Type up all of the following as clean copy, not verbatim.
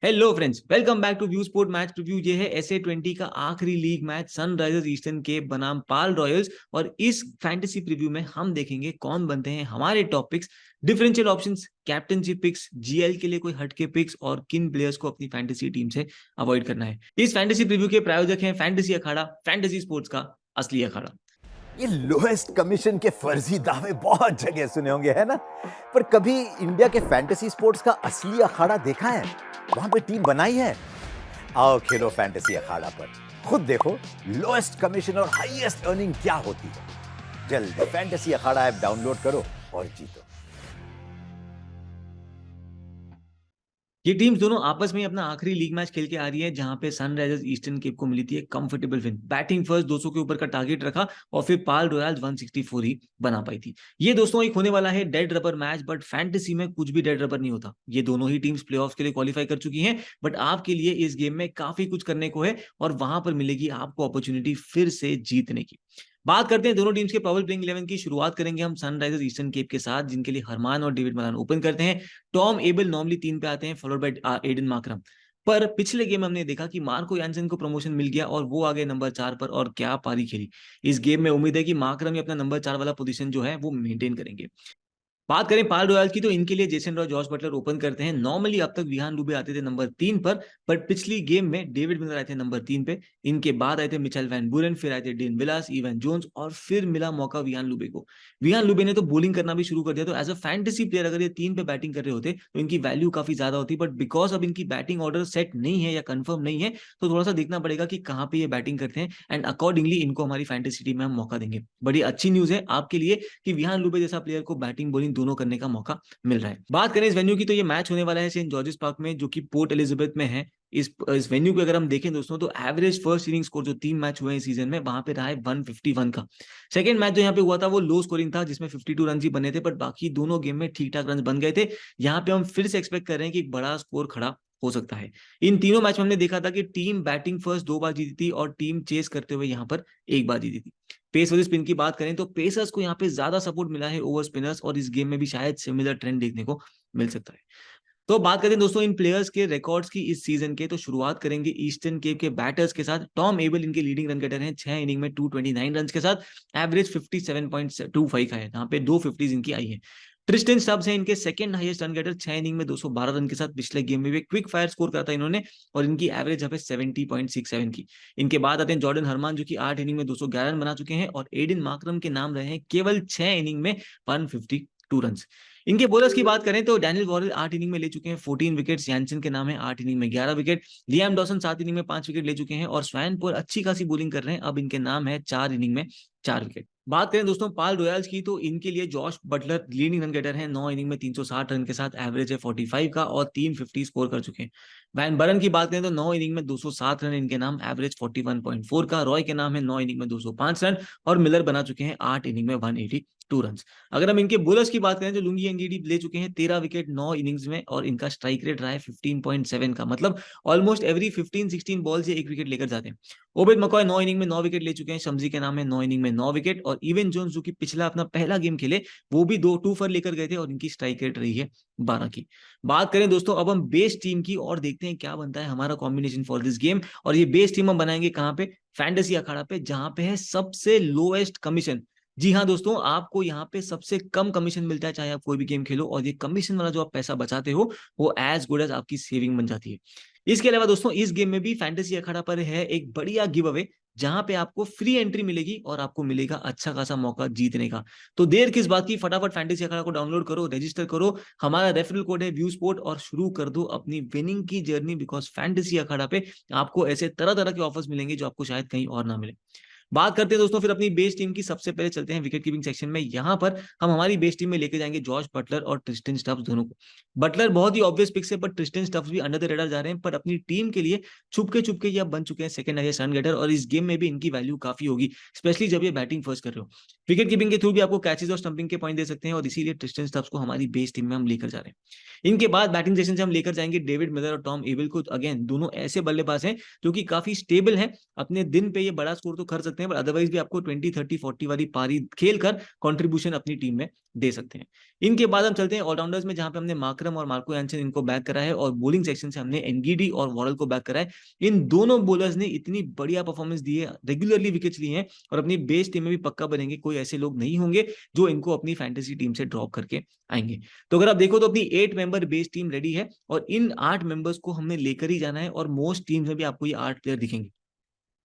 Hello friends, welcome back to view sport match review. ये है SA20 का आखिरी league match Sunrisers Eastern Cape बनाम पाल रॉयल्स। और इस फैंटेसी प्रीव्यू में हम देखेंगे कौन बनते हैं हमारे top picks, differential options, captaincy picks, GL के लिए कोई हटके पिक्स और किन प्लेयर्स को अपनी फैंटेसी टीम से अवॉइड करना है। इस फैंटेसी प्रीव्यू के प्रायोजक हैं फैंटेसी अखाड़ा, फैंटेसी स्पोर्ट्स का असली अखाड़ा। ये लोएस्ट कमीशन के फर्जी दावे बहुत जगह सुने होंगे, है ना? पर कभी इंडिया के फैंटेसी स्पोर्ट्स का असली अखाड़ा देखा है? वहां पे टीम बनाई है? आओ खेलो फैंटेसी अखाड़ा पर, खुद देखो लोएस्ट कमीशन और हाईएस्ट अर्निंग क्या होती है। जल्दी फैंटेसी अखाड़ा ऐप डाउनलोड करो और जीतो। ये टीम्स दोनों आपस में अपना आखिरी लीग मैच खेल के आ रही है, जहां पे सनराइजर्स ईस्टर्न केप को मिली थी एक कंफर्टेबल विन। बैटिंग फर्स्ट 200 के ऊपर का टारगेट रखा और फिर पाल रॉयल्स 164 ही बना पाई थी। ये दोस्तों एक होने वाला है dead rubber match, but fantasy में कुछ भी डेड रबर नहीं होता। ये दोनों ही टीम्स प्लेऑफ्स के लिए क्वालिफाई कर चुकी हैं, बट आपके लिए इस गेम में काफी कुछ करने को है और वहां पर मिलेगी आपको अपॉर्चुनिटी फिर से जीतने की। बात करते हैं दोनों टीम्स के पावर प्लेइंग 11 की। शुरुआत करेंगे हम सनराइजर्स ईस्टर्न केप के साथ, जिनके लिए हरमान और डेविड मलान ओपन करते हैं। टॉम एबल नॉर्मली 3 पे आते हैं, फॉलोड बाय एडन मार्करम। पर पिछले गेम में हमने देखा कि मार्को यानसन को प्रमोशन मिल गया और वो आ गए नंबर 4 पर, और क्या पारी खेली। इस गेम में उम्मीद है कि मार्करम ही अपना नंबर 4 वाला पोजीशन जो है वो मेंटेन करेंगे। बात करें पाल रॉयल की, तो इनके लिए Jason Roy, Josh Buttler open करते हैं। नॉर्मली अब तक विहान लुबे आते थे नंबर 3 पर पिछली गेम में डेविड मिलर आए थे नंबर 3 पे। इनके बाद आए थे मिचेल वैन बुरेन, फिर आए थे डेन विलास, इवन जोन्स, और फिर मिला मौका विहान लुबे को। विहान लुबे ने तो बॉलिंग करना भी शुरू कर दिया। तो एज अ फैंटेसी प्लेयर अगर ये 3 पे बैटिंग कर रहे होते तो इनकी वैल्यू काफी ज्यादा होती, बट बिकॉज अब इनकी बैटिंग ऑर्डर सेट नहीं है या कंफर्म नहीं है, तो थोड़ा सा देखना पड़ेगा कि कहाँ पे ये बैटिंग करते हैं, एंड अकॉर्डिंगली इनको हमारी फैंटेसी टीम में हम मौका देंगे। बड़ी अच्छी न्यूज है आपके लिए कि विहान लुबे जैसा प्लेयर को बैटिंग बॉलिंग दोनों करने का मौका मिल रहा है। बात करें इस वेन्यू की, तो ये मैच होने वाला है सेंट जॉर्जेस पार्क में, जो कि पोर्ट एलिजाबेथ में है। इस वेन्यू को अगर हम देखें दोस्तों, तो एवरेज फर्स्ट इनिंग स्कोर जो 3 मैच हुए हैं सीजन में, वहां पे रहा है 151 का। सेकंड मैच जो यहाँ पे हुआ था वो लो स्कोरिंग था, जिसमें 52 रन ही बने थे, बट बाकी दोनों गेम में ठीक ठाक रन बन गए थे। यहाँ पे हम फिर से एक्सपेक्ट कर रहे हैं कि एक बड़ा स्कोर खड़ा हो सकता है। इन तीनों मैच में हमने देखा था कि टीम बैटिंग फर्स्ट 2 बार जीती थी और टीम चेस करते हुए यहाँ पर 1 बार जीती थी। पेस वर्सेस स्पिन की बात करें तो पेसर्स को यहाँ पे ज्यादा सपोर्ट मिला है ओवर स्पिनर्स, और इस गेम में भी शायद सिमिलर ट्रेंड देखने को मिल सकता है। तो बात करते हैं दोस्तों इन प्लेयर्स के रिकॉर्ड्स की इस सीजन के, तो शुरुआत करेंगे ईस्टर्न केप के बैटर्स के साथ। टॉम एबल इनके लीडिंग रन गेटर हैं, 6 इनिंग में 229 रन के साथ। एवरेज 57.25 का है, यहाँ पे 250 इनकी आई है। ट्रिस्टन स्टब्स हैं इनके second highest run getter, 6 inning में 212 रन के साथ। पिछले गेम में भी क्विक फायर स्कोर करा था इन्होंने, और इनकी एवरेज यहाँ पे 70.67 की। इनके बाद आते हैं जॉर्डन हरमान, जो कि 8 इनिंग में 211 रन बना चुके हैं, और एडन मार्करम के नाम रहे हैं केवल 6 इनिंग में 152 रन। इनके बॉलर्स की बात करें तो डैनियल वॉरेल 8 इनिंग में ले चुके हैं 14 विकेट्स। यानसन के नाम है 8 इनिंग में 11 विकेट। लियाम डॉसन 7 इनिंग में 5 विकेट ले चुके हैं, और स्वैनपोर अच्छी खासी बॉलिंग कर रहे हैं, अब इनके नाम है 4 इनिंग में 4 विकेट। बात करें दोस्तों पाल रॉयल्स की, तो इनके लिए Josh Buttler leading run getter है, 9 इनिंग में 360 रन के साथ। एवरेज है 45 का और 350 स्कोर कर चुके हैं। वैन बरन की बात करें तो 9 इनिंग में 207 रन इनके नाम, एवरेज 41.4 का। रॉय के नाम है 9 इनिंग में 205 रन, और मिलर बना चुके हैं 8 इनिंग में 182 रन। अगर हम इनके बोलर्स की बात करें तो लुंगी एनडीडी ले चुके हैं 13 विकेट 9 इनिंग्स में, और इनका स्ट्राइक रेट रहा है 15.7 का। मतलब ऑलमोस्ट एवरी 15-16 बॉल से 1 विकेट लेकर जाते हैं। ओबेद मकॉय 9 इनिंग में 9 विकेट ले चुके हैं, शम्सी के नाम है 9 इनिंग में 9 विकेट। और इवन जोन्स जो कि पिछला अपना पहला गेम खेले, वो भी 2 फॉर लेकर गए थे, और इनकी स्ट्राइक रेट रही है 12 की। बात करें दोस्तों अब हम बेस टीम की, और देखते हैं क्या बनता है हमारा कॉम्बिनेशन फॉर दिस गेम। और ये बेस टीम हम बनाएंगे कहां पे? फैंटेसी अखाड़ा पे, जहां पे है सबसे लोएस्ट कमीशन। जी हाँ दोस्तों, आपको यहाँ पे सबसे कम कमीशन मिलता है चाहे आप कोई भी गेम खेलो, और ये कमीशन वाला जो आप पैसा बचाते हो वो एज गुड एज आपकी सेविंग बन जाती है। इसके अलावा दोस्तों इस गेम में भी फैंटेसी अखाड़ा पर है एक बढ़िया गिव अवे, जहां पे आपको फ्री एंट्री मिलेगी और आपको मिलेगा अच्छा खासा मौका जीतने का। तो देर किस बात की, फटाफट फैंटेसी अखाड़ा को डाउनलोड करो, रजिस्टर करो, हमारा रेफरल कोड है व्यू स्पोर्ट, और शुरू कर दो अपनी विनिंग की जर्नी। बिकॉज फैंटेसी अखाड़ा पे आपको ऐसे तरह तरह के ऑफर्स मिलेंगे जो आपको शायद कहीं और ना मिले। बात करते हैं दोस्तों फिर अपनी बेस टीम की। सबसे पहले चलते हैं विकेट कीपिंग सेक्शन में। यहां पर हम हमारी बेस टीम में लेके जाएंगे जॉश बटलर और ट्रिस्टन स्टब्स दोनों को। बटलर बहुत ही ऑब्वियस पिक्स है, बट ट्रिस्टन स्टब्स भी अंडर द रेडर जा रहे हैं, पर अपनी टीम के लिए छुपके ये अब बन चुके हैं सेकंड हाईएस्ट रन गेटर, और इस गेम में भी इनकी वैल्यू काफी होगी, स्पेशली जब ये बैटिंग फर्स्ट कर रहे हो। विकेट कीपिंग के थ्रू भी आपको कैचेस और स्टंपिंग के पॉइंट दे सकते हैं, और इसीलिए ट्रिस्टन स्टब्स को हमारी बेस टीम में हम लेकर जा रहे हैं। इनके बाद बैटिंग सेक्शन से हम लेकर जाएंगे डेविड मिलर और टॉम एबल को। अगेन दोनों ऐसे बल्लेबाज हैं जो कि काफी स्टेबल हैं, अपने दिन पे ये बड़ा स्कोर तो कर सकते सकते हैं, बट अदरवाइज भी आपको 20, 30, 40 वाली पारी खेलकर कंट्रीब्यूशन अपनी टीम में दे सकते हैं। इनके बाद हम चलते हैं ऑलराउंडर्स में, जहां पे हमने मार्करम और मार्को यानसन इनको बैक करा है, और बॉलिंग सेक्शन से हमने एनगीडी और वॉरल को बैक करा है। इन दोनों बॉलर्स ने इतनी बढ़िया परफॉर्मेंस दी है, रेगुलरली विकेट्स लिए हैं और अपनी बेस टीम में भी पक्का बनेंगे। कोई ऐसे लोग नहीं होंगे जो इनको अपनी फैंटेसी टीम से ड्रॉप करके आएंगे। तो अगर आप देखो तो अपनी 8 मेंबर बेस टीम रेडी है, और इन 8 मेंबर्स को हमने लेकर ही जाना है, और मोस्ट टीम्स में भी आपको ये 8 प्लेयर दिखेंगे।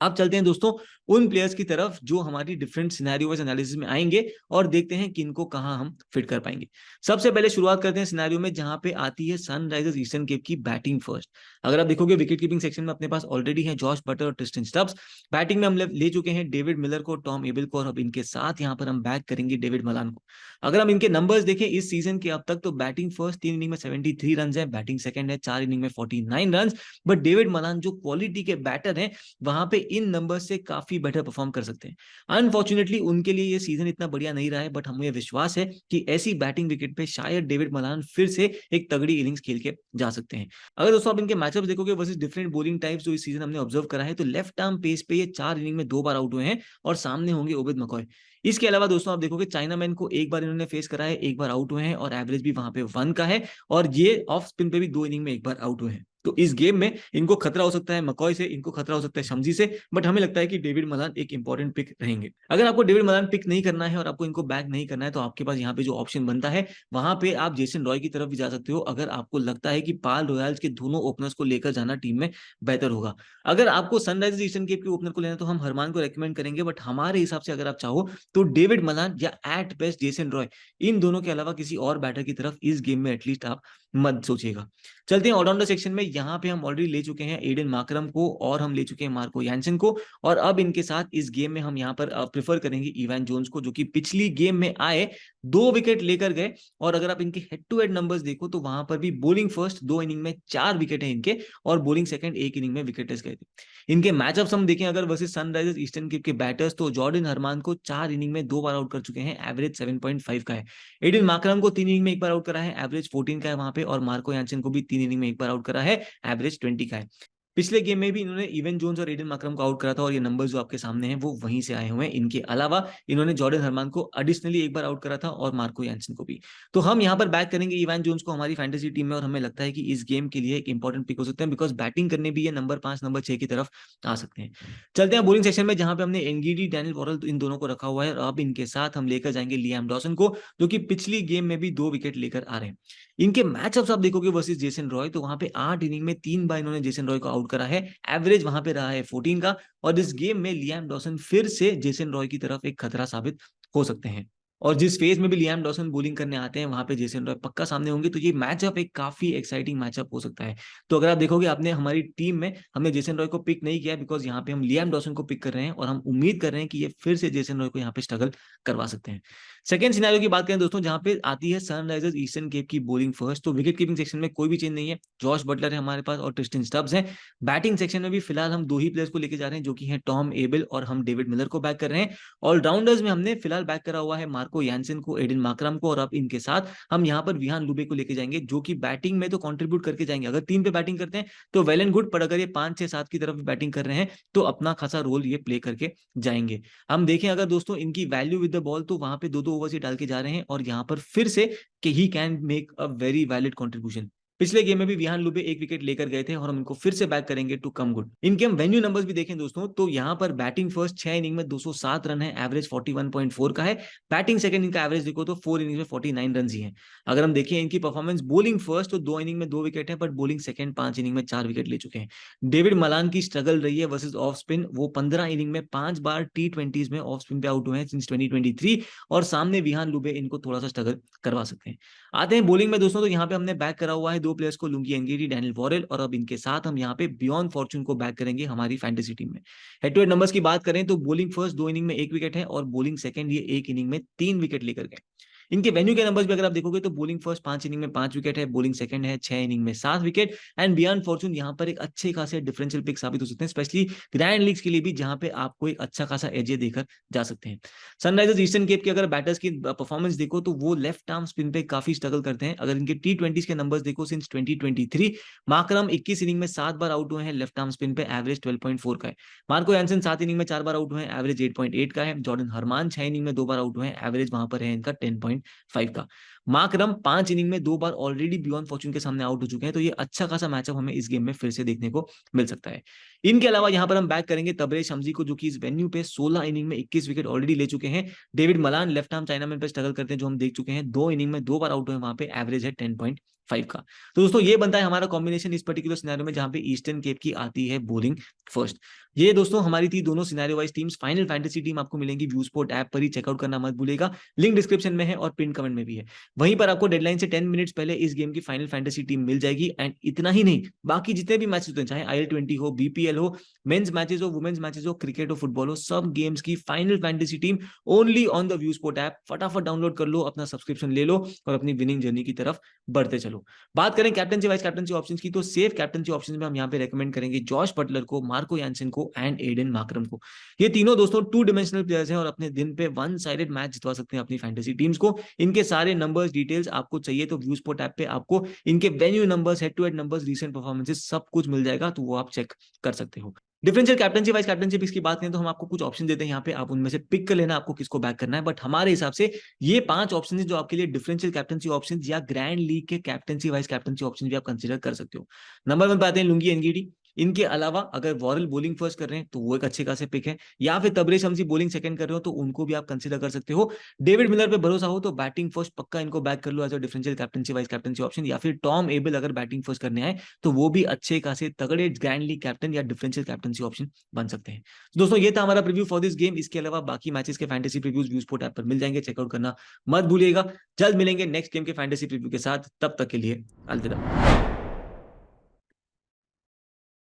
अब चलते हैं दोस्तों उन प्लेयर्स की तरफ जो हमारी डिफरेंट सिनेरियो वाइज एनालिसिस में आएंगे, और देखते हैं कि इनको कहां हम फिट कर पाएंगे। सबसे पहले शुरुआत करते हैं सिनेरियो में जहां पे आती है सनराइजर्स ईस्टर्न केप की बैटिंग फर्स्ट। अगर आप देखोगे विकेट कीपिंग सेक्शन में अपने पास ऑलरेडी है जॉश बटलर और ट्रिस्टन स्टब्स। बैटिंग में हम ले चुके हैं डेविड मिलर को, टॉम एबल को, और अब इनके साथ यहां पर हम बैक करेंगे डेविड मलान को। अगर हम इनके नंबर्स देखें इस सीजन के अब तक, तो बैटिंग फर्स्ट 3 इनिंग में 73 रन है, बैटिंग सेकंड है 4 इनिंग में 49 रन। बट डेविड मलान जो क्वालिटी के बैटर हैं, वहां पे इन नंबर से काफी बेटर परफॉर्म कर सकते हैं। अनफॉर्चुनेटली उनके लिए ये सीजन इतना बढ़िया नहीं रहा है, बट हमें विश्वास है कि ऐसी बैटिंग विकेट पे शायद डेविड मलान फिर से एक तगड़ी इनिंग्स खेल के जा सकते हैं। अगर दोस्तों आप इनके मैचअप देखोगे वर्सेस डिफरेंट बॉलिंग टाइप्स जो इस सीजन हमने ऑब्जर्व करा है, तो लेफ्ट आर्म पेस पे ये 4 इनिंग में 2 बार आउट हुए हैं, और सामने होंगे ओबिद मकॉय। इसके अलावा दोस्तों आप देखोगे चाइनामैन को एक बार इन्होंने फेस करा है, एक बार आउट हुए हैं, और एवरेज भी वहां पे 1 का है, और ये ऑफ स्पिन पे भी 2 इनिंग में एक बार आउट हुए हैं। तो इस गेम में इनको खतरा हो सकता है मकॉय से, इनको खतरा हो सकता है शम्जी से, बट हमें लगता है कि डेविड मलान एक इंपॉर्टेंट पिक रहेंगे। अगर आपको डेविड मलान पिक नहीं करना है और आपको इनको बैक नहीं करना है, तो आपके पास यहाँ पे जो ऑप्शन बनता है, वहां पे आप जेसन रॉय की तरफ भी जा सकते हो, अगर आपको लगता है कि पाल रॉयल्स के दोनों ओपनर्स को लेकर जाना टीम में बेहतर होगा। अगर आपको सनराइजर्स ईस्टर्न केप के ओपनर को लेना, तो हम हरमान को रेकमेंड करेंगे, बट हमारे हिसाब से अगर आप चाहो तो डेविड मलान या एट बेस्ट जेसन रॉय, इन दोनों के अलावा किसी और बैटर की तरफ इस गेम में एटलीस्ट आप मत सोचिएगा। चलते हैं ऑलराउंडर सेक्शन में, यहाँ पे हम ऑलरेडी ले चुके हैं एडन मार्करम को, और हम ले चुके हैं मार्को यानसन को, और अब इनके साथ इस गेम में हम यहाँ पर प्रेफर करेंगे इवान जोन्स को, जो कि पिछली गेम में आए 2 विकेट लेकर गए। और अगर आप इनके हेड टू हेड नंबर्स देखो, तो वहां पर भी बॉलिंग फर्स्ट 2 इनिंग में 4 विकेट है इनके, और बॉलिंग सेकंड 1 इनिंग में विकेट गए थे। इनके मैचअप्स हम देखें अगर वर्सेस सनराइजर्स ईस्टर्न केप के बैटर्स, तो जॉर्डन हरमान को 4 इनिंग में 2 बार आउट कर चुके हैं, एवरेज 7.5 का है। एडन मार्करम को 3 इनिंग में एक बार आउट करा है, एवरेज 14 का है वहां पे, और मार्को यानसन को भी 3 इनिंग में एक बार आउट करा है, एवरेज 20 का है। पिछले गेम में भी इन्होंने इवन जोन्स और एडन मार्करम को आउट करा था, और ये नंबर्स जो आपके सामने हैं वो वहीं से आए हुए हैं। इनके अलावा इन्होंने जॉर्डन हरमान को एडिशनली एक बार आउट करा था, और मार्को यानसन को भी। तो हम यहाँ पर बैक करेंगे इवान जोन्स को हमारी फैंटेसी टीम में, और हमें लगता है कि इस गेम के लिए एक इंपॉर्टेंट पिक हो सकते हैं, बिकॉज बैटिंग करने भी ये नंबर 5 नंबर 6 की तरफ आ सकते हैं। चलते हैं बॉलिंग सेक्शन में, जहां पे हमने एनगीडी डैनियल वॉरल इन दोनों को रखा हुआ है, और अब इनके साथ हम लेकर जाएंगे लियाम डॉसन को, जो कि पिछली गेम में भी 2 विकेट लेकर आ रहे हैं। इनके मैचअप्स आप देखोगे वर्सेस जेसन रॉय, तो वहां पे 8 इनिंग में 3 बार इन्होंने जेसन रॉय को आउट करा है, एवरेज वहां पे रहा है 14 का। और इस गेम में लियाम डॉसन फिर से जेसन रॉय की तरफ एक खतरा साबित हो सकते हैं, और जिस फेज में भी लियाम डॉसन बॉलिंग करने आते हैं, वहां पे जेसन रॉय पक्का सामने होंगे। तो ये मैचअप एक काफी एक्साइटिंग मैचअप हो सकता है। तो अगर आप देखोगे आपने हमारी टीम में हमने जेसन रॉय को पिक नहीं किया, बिकॉज यहाँ पे हम लियाम डॉसन को पिक कर रहे हैं, और हम उम्मीद कर रहे हैं कि ये फिर से जेसन रॉय को यहाँ पे स्ट्रगल करवा सकते हैं। सेकंड सिनेरियो की बात करें दोस्तों, जहां पे आती है सनराइजर्स ईस्टर्न केप की बॉलिंग फर्स्ट, तो विकेट कीपिंग सेक्शन में कोई भी चेंज नहीं है, जॉश बटलर है हमारे पास और ट्रिस्टन स्टब्स हैं। बैटिंग सेक्शन में भी फिलहाल हम 2 ही प्लेयर्स को लेकर जा रहे हैं, जो कि हैं टॉम एबल, और हम डेविड मिलर को बैक कर रहे हैं। ऑलराउंडर्स में हमने फिलहाल बैक करा हुआ है मार्को यानसन को, एडन मार्करम को, और अब इनके साथ हम यहाँ पर विहान लुबे को लेके जाएंगे, जो कि बैटिंग में तो कंट्रीब्यूट करके जाएंगे। अगर 3 पे बैटिंग करते हैं तो वेल एंड गुड, पर अगर ये 5, 6, 7 की तरफ बैटिंग कर रहे हैं, तो अपना खासा रोल ये प्ले करके जाएंगे। हम देखें अगर दोस्तों इनकी वैल्यू विद द बॉल, तो वहां पे 2-2 ओवर्स ही डाल के जा रहे हैं, और यहाँ पर फिर से कि he can make a very valid contribution. पिछले गेम में भी विहान लुबे 1 विकेट लेकर गए थे, और हम इनको फिर से बैक करेंगे टू कम गुड। इनके हम वेन्यू नंबर्स भी देखें दोस्तों, तो यहाँ पर बैटिंग फर्स्ट 6 इनिंग में 207 रन है, एवरेज 41.4 का है। बैटिंग सेकंड इनका एवरेज देखो तो 4 इनिंग में 49 रन ही है। अगर हम देखें इनकी परफॉर्मेंस बॉलिंग फर्स्ट, तो 2 इनिंग में 2 विकेट है, बट बॉलिंग सेकंड 5 इनिंग में 4 विकेट ले चुके हैं। डेविड मलान की स्ट्रगल रही है वर्सेज ऑफ स्पिन, वो 15 इनिंग में 5 बार T20s में ऑफ स्पिन पे आउट हुए हैं सिंस 2023, और सामने विहान लुबे इनको थोड़ा सा स्ट्रगल करवा सकते हैं। आते हैं बॉलिंग में दोस्तों, तो यहाँ पे हमने बैक करा हुआ है 2 प्लेयर्स को, लुंगी एनगीडी डैनियल वॉरेल, और अब इनके साथ हम यहाँ पे बियॉन्ड फॉर्चून को बैक करेंगे हमारी फैंटेसी टीम में। हेड टू हेड नंबर्स की बात करें तो बॉलिंग फर्स्ट 2 इनिंग में 1 विकेट है, और बॉलिंग सेकंड ये 1 इनिंग में 3 विकेट लेकर गए। इनके वेन्यू के नंबर्स भी अगर आप देखोगे तो बॉलिंग फर्स्ट 5 इनिंग में 5 विकेट है, बॉलिंग सेकंड है 6 इनिंग में 7 विकेट, एंड बियॉन्ड फॉर्चून यहाँ पर एक अच्छे खासे डिफरेंशियल पिक साबित हो सकते हैं, स्पेशली ग्रैंड लीग्स के लिए भी, जहां पे आपको एक अच्छा खासा एज देकर जा सकते हैं। सनराइजर्स ईस्टर्न केप के अगर बैटर्स की परफॉर्मेंस देखो तो वो लेफ्ट आर्म स्पिन पे काफी स्ट्रगल करते हैं। अगर इनके T20s के नंबर्स देखो सिंस 2023, मार्करम 21 इनिंग में 7 बार आउट हुए हैं लेफ्ट आर्म स्पिन पे, एवरेज 12.4 का है। मार्को यानसन 7 इनिंग में 4 बार आउट हुए हैं, एवरेज 8.8 का है। जॉर्डन हरमान 6 इनिंग में 2 बार आउट हुए हैं, एवरेज वहां पर है इनका 10.5 का। मार्करम 5 इनिंग में 2 बार ऑलरेडी बियॉन्ड फॉर्चून के सामने आउट हो चुके हैं, तो ये अच्छा खासा मैचअप हमें इस गेम में फिर से देखने को मिल सकता है। इनके अलावा यहाँ पर हम बैक करेंगे तबरेज शमसी को, जो कि इस वेन्यू पे 16 इनिंग में 21 विकेट ऑलरेडी ले चुके हैं। David Malan left arm chinaman पे स्ट्रगल करते हैं, जो हम देख चुके हैं, 2 इनिंग में 2 बार आउट हुए, वहां पे एवरेज है 10.5 का। तो दोस्तों ये बनता है हमारा कॉम्बिनेशन इस पर्टिकुलर सिनेरियो में, जहां पे ईस्टर्न केप की आती है बॉलिंग फर्स्ट। ये दोस्तों हमारी थी दोनों scenario wise teams. Final fantasy team आपको मिलेंगी व्यू स्पोर्ट ऐप पर ही, चेकआउट करना मत भूलिएगा, लिंक डिस्क्रिप्शन में है और पिन कमेंट में भी है। वहीं पर आपको डेडलाइन से 10 मिनट्स पहले इस गेम की फाइनल फैंटेसी टीम मिल जाएगी। एंड इतना ही नहीं, बाकी जितने भी मैचेस होते हैं, चाहे IL20 हो, BPL हो, मेंस मैचेस हो, वुमेन्स मैचेस हो, क्रिकेट हो, फुटबॉल हो, सब गेम्स की final fantasy team only on the view sport app. फटाफट डाउनलोड कर लो, अपना सब्सक्रिप्शन ले लो और अपनी विनिंग जर्नी की तरफ बढ़ते चलो। बात करें कैप्टनसी वाइस कैप्टनसी ऑप्शंस की, तो सेफ कैप्टनसी ऑप्शंस में हम यहाँ पे रेकमेंड करेंगे जॉश बटलर को, मार्को यानसन को एंड एडन मार्करम को। ये तीनों दोस्तों 2 डिमेंशनल प्लेयर्स हैं और अपने दिन पे 1 साइडेड मैच जितवा सकते हैं अपनी फैंटेसी टीम्स को। इनके सारे नंबर्स डिटेल्स आपको चाहिए तो व्यू स्पोर्ट ऐप पे आपको इनके venue numbers, head to head numbers, recent performances सब कुछ मिल जाएगा, तो वो आप चेक कर सकते हो। Differential captaincy vice captaincy picks की बात करें तो हम आपको कुछ ऑप्शन देते हैं यहाँ पे, आप उनमें से पिक कर लेना आपको किसको बैक करना है। बट हमारे हिसाब से ये 5 ऑप्शन जो आपके लिए डिफरेंशियल कैप्टनसी ऑप्शन या ग्रैंड लीग के कैप्टनसी वाइस कैप्टनसी ऑप्शन भी आप कंसीडर कर सकते हो। नंबर 1 पे आते हैं लुंगी एनगीडी। इनके अलावा अगर वॉरेल बॉलिंग फर्स्ट कर रहे हैं तो वो एक अच्छे खासे पिक है, या फिर तबरेज शमसी बॉलिंग सेकंड कर रहे हो तो उनको भी आप कंसीडर कर सकते हो। डेविड मिलर पे भरोसा हो तो बैटिंग फर्स्ट पक्का इनको बैक कर लो as a differential captaincy vice captaincy option, या फिर टॉम एबल अगर बैटिंग फर्स्ट करने आए तो वो भी अच्छे खासे तगड़े ग्रैंड लीग कैप्टन या डिफरेंशियल कैप्टनसी ऑप्शन बन सकते हैं। तो दोस्तों ये था हमारा प्रीव्यू फॉर दिस गेम। इसके अलावा बाकी मैचेस के fantasy previews view sport app पर मिल जाएंगे, चेकआउट करना मत भूलिएगा। जल्द मिलेंगे नेक्स्ट गेम के फैंटेसी प्रीव्यू के साथ, तब तक के लिए अलविदा।